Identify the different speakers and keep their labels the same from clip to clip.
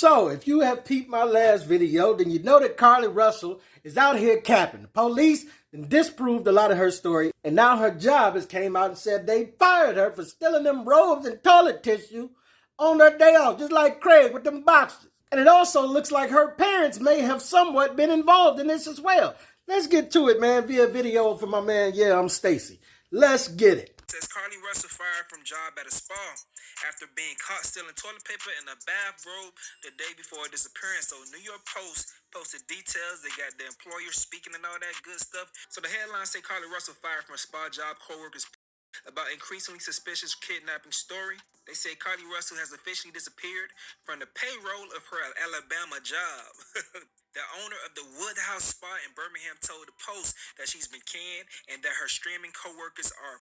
Speaker 1: So, if you have peeped my last video, then you know that Carlee Russell is out here capping. The police disproved a lot of her story, and now her job has came out and said they fired her for stealing them robes and toilet tissue on her day off, just like Craig with them boxes. And it also looks like her parents may have somewhat been involved in this as well. Let's get to it, man, via video from my man, yeahimstacie. Let's get it.
Speaker 2: Says Carlee Russell fired from job at a spa after being caught stealing toilet paper and a bathrobe the day before her disappearance. So New York Post posted details. They got the employer speaking and all that good stuff. So the headlines say Carlee Russell fired from a spa job. Co-workers about increasingly suspicious kidnapping story. They say Carlee Russell has officially disappeared from the payroll of her Alabama job. The owner of the Woodhouse Spa in Birmingham told the Post that she's been canned and that her streaming co-workers are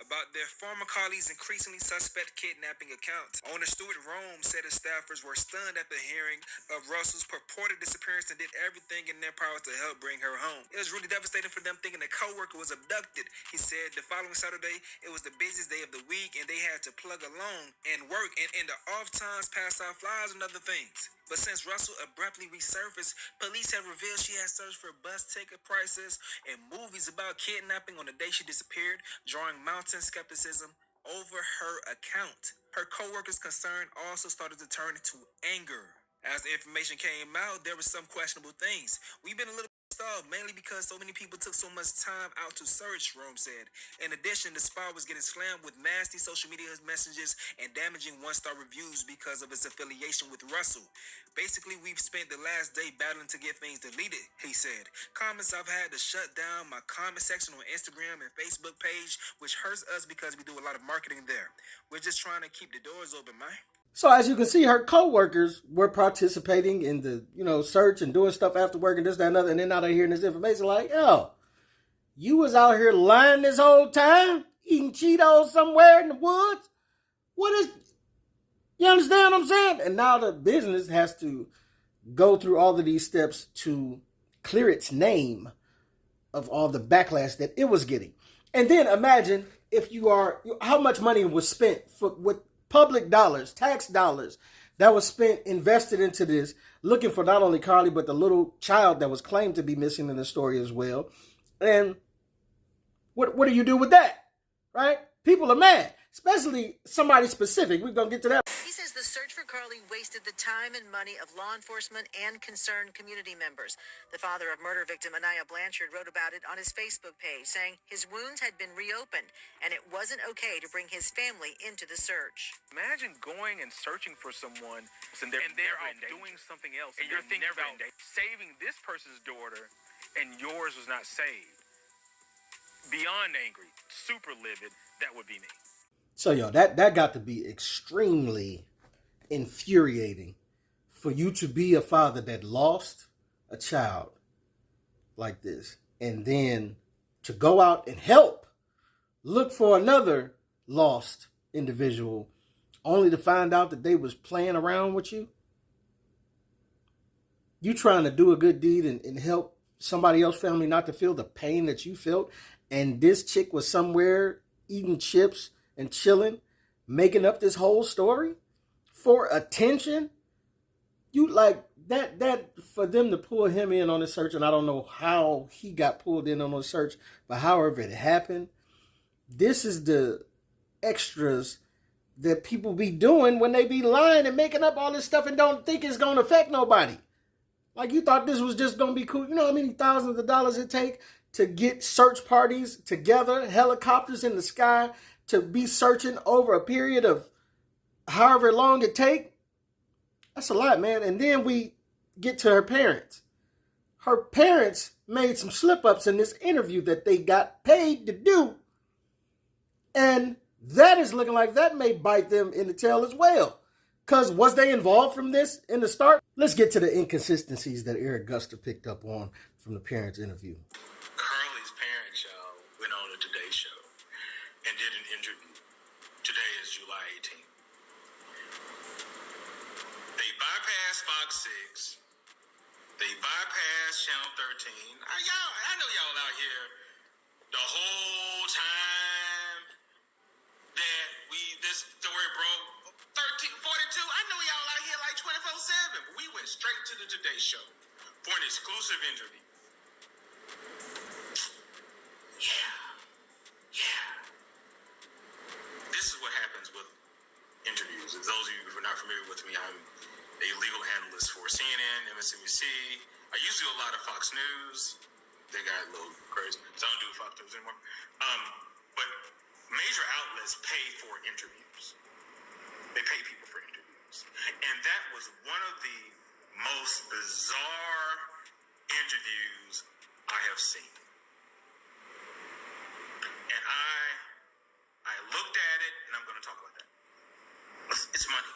Speaker 2: about their former colleagues' increasingly suspect kidnapping accounts. Owner Stuart Rome said his staffers were stunned at the hearing of Russell's purported disappearance and did everything in their power to help bring her home. It was really devastating for them thinking a co-worker was abducted. He said the following Saturday, it was the busiest day of the week and they had to plug along and work and in the off times pass out flyers and other things. But since Russell abruptly resurfaced, police have revealed she had searched for bus ticket prices and movies about kidnapping on the day she disappeared, drawing mounting skepticism over her account. Her co-workers' concern also started to turn into anger. As the information came out, there were some questionable things. We've been a little off, mainly because so many people took so much time out to search, Rome said. In addition, the spa was getting slammed with nasty social media messages and damaging one-star reviews because of its affiliation with Russell. Basically, we've spent the last day battling to get things deleted, he said. Comments I've had to shut down my comment section on Instagram and Facebook page, which hurts us because we do a lot of marketing there. We're just trying to keep the doors open, man.
Speaker 1: So as you can see, her co-workers were participating in the, search and doing stuff after work and this, that, and other. And then now they're hearing this information like, yo, you was out here lying this whole time, eating Cheetos somewhere in the woods. You understand what I'm saying? And now the business has to go through all of these steps to clear its name of all the backlash that it was getting. And then imagine how much money was spent with public dollars, tax dollars that was spent, invested into this, looking for not only Carlee, but the little child that was claimed to be missing in the story as well. And what do you do with that, right? People are mad, especially somebody specific. We're going to get to that.
Speaker 3: He says the search for Carlee wasted the time and money of law enforcement and concerned community members. The father of murder victim Anaya Blanchard wrote about it on his Facebook page, saying his wounds had been reopened and it wasn't okay to bring his family into the search.
Speaker 4: Imagine going and searching for someone and they're out doing something else and you're thinking about saving this person's daughter and yours was not saved. Beyond angry, super livid, that would be me.
Speaker 1: So, that got to be extremely infuriating for you to be a father that lost a child like this. And then to go out and help look for another lost individual only to find out that they was playing around with you. You trying to do a good deed and help somebody else's family not to feel the pain that you felt. And this chick was somewhere eating chips and chilling, making up this whole story for attention. You like that for them to pull him in on the search, and I don't know how he got pulled in on the search, but however it happened, this is the extras that people be doing when they be lying and making up all this stuff and don't think it's going to affect nobody. Like you thought this was just going to be cool. You know how many thousands of dollars it take to get search parties together, helicopters in the sky, to be searching over a period of however long it take? That's a lot, man. And then we get to her parents. Her parents made some slip-ups in this interview that they got paid to do. And that is looking like that may bite them in the tail as well. Because was they involved from this in the start? Let's get to the inconsistencies that Eric Guster picked up on from the parents' interview.
Speaker 5: Carlee's parents, y'all, went on the Today Show and did an interview. Today is July 18th. They bypassed Fox 6. They bypassed Channel 13. I know y'all out here the whole time that this story broke. 13, 42. I know y'all out here like 24/7, but we went straight to the Today Show for an exclusive interview. Yeah. This is what happens with interviews. As those of you who are not familiar with me, I'm a legal analyst for CNN, MSNBC. I used to do a lot of Fox News. They got a little crazy, so I don't do Fox News anymore. But major outlets pay for interviews. They pay people for interviews. And that was one of the most bizarre interviews I have seen. And I looked at it, and I'm going to talk about that. It's money.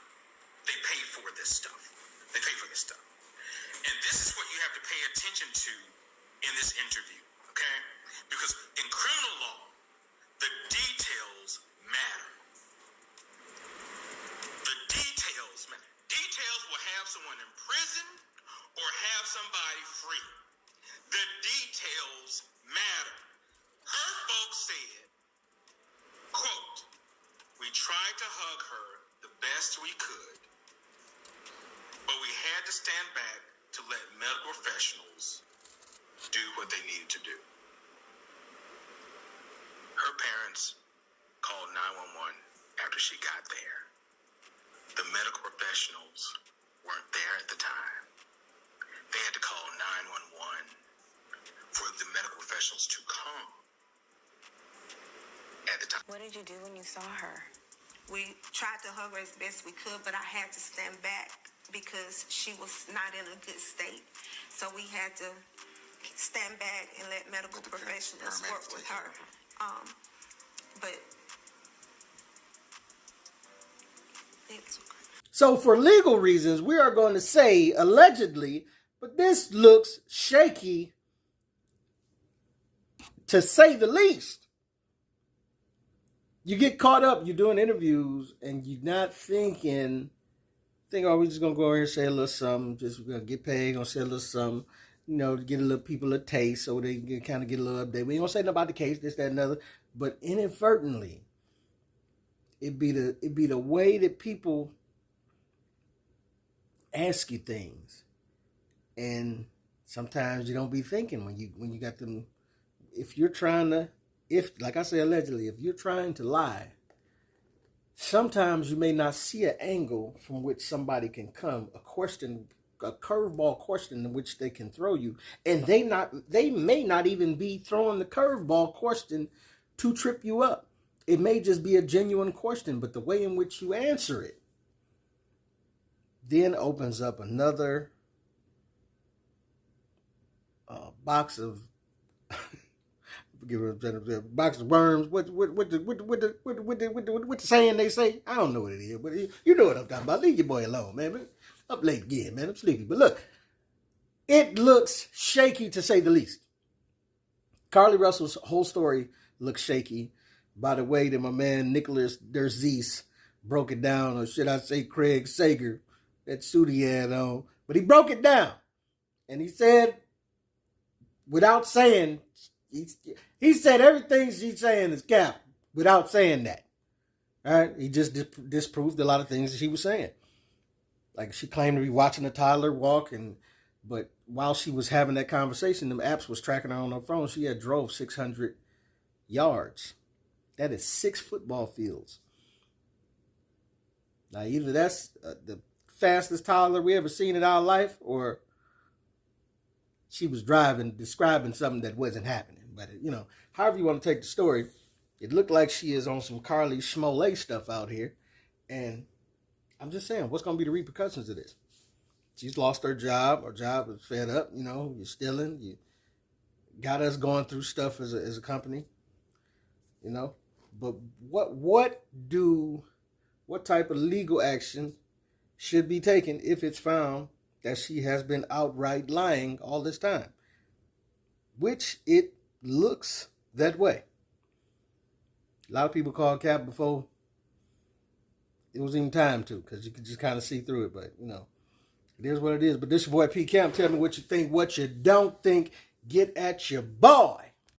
Speaker 5: They pay for this stuff. They pay for this stuff. And this is what you have to pay attention to in this interview, okay? Because in criminal law, the details matter. The details matter. Details will have someone in prison or have somebody free. The details matter. Her folks said, quote, "We tried to hug her the best we could, but we had to stand back to let medical professionals do what they needed to do." Her parents called 911 after she got there. The medical professionals weren't there at the time. They had to call 911 for the medical professionals to come at the time.
Speaker 6: What did you do when you saw her?
Speaker 7: We tried to hug her as best we could, but I had to stand back because she was not in a good state. So we had to stand back and let medical professionals work with her. But it's okay.
Speaker 1: So for legal reasons, we are going to say allegedly, but this looks shaky to say the least. You get caught up, you're doing interviews, and you're not thinking, oh, we're just going to go over here and say a little something, just we're going to get paid, going to say a little something, to get a little people a taste so they can kind of get a little update. We ain't going to say nothing about the case, this, that, and other, but inadvertently, it'd be the way that people ask you things. And sometimes you don't be thinking when you got them, like I say allegedly, if you're trying to lie, sometimes you may not see an angle from which somebody can come, a curveball question in which they can throw you. And they may not even be throwing the curveball question to trip you up. It may just be a genuine question, but the way in which you answer it then opens up another box of box of worms. What the saying they say? I don't know what it is, but you know what I'm talking about. Leave your boy alone, man. Up late again, man. I'm sleepy. But look, it looks shaky to say the least. Carlee Russell's whole story looks shaky by the way that my man Nicholas Derzis broke it down, or should I say Craig Sager, that suit he had on. But he broke it down. And he said, without saying, he said everything she's saying is cap without saying that. All right? He just disproved a lot of things that she was saying. Like she claimed to be watching a toddler walk, but while she was having that conversation, them apps was tracking her on her phone. She had drove 600 yards. That is 6 football fields. Now, either that's the fastest toddler we ever seen in our life, or she was describing something that wasn't happening. But, however you want to take the story, it looked like she is on some Carlee Schmollay stuff out here. And I'm just saying, what's going to be the repercussions of this? She's lost her job. Her job is fed up. You're stealing. You got us going through stuff as a company. But what type of legal action should be taken if it's found that she has been outright lying all this time? Which it looks that way. A lot of people called cap before it was even time to, because you could just kind of see through it. But, it is what it is. But this your boy P. Camp. Tell me what you think, what you don't think. Get at your boy.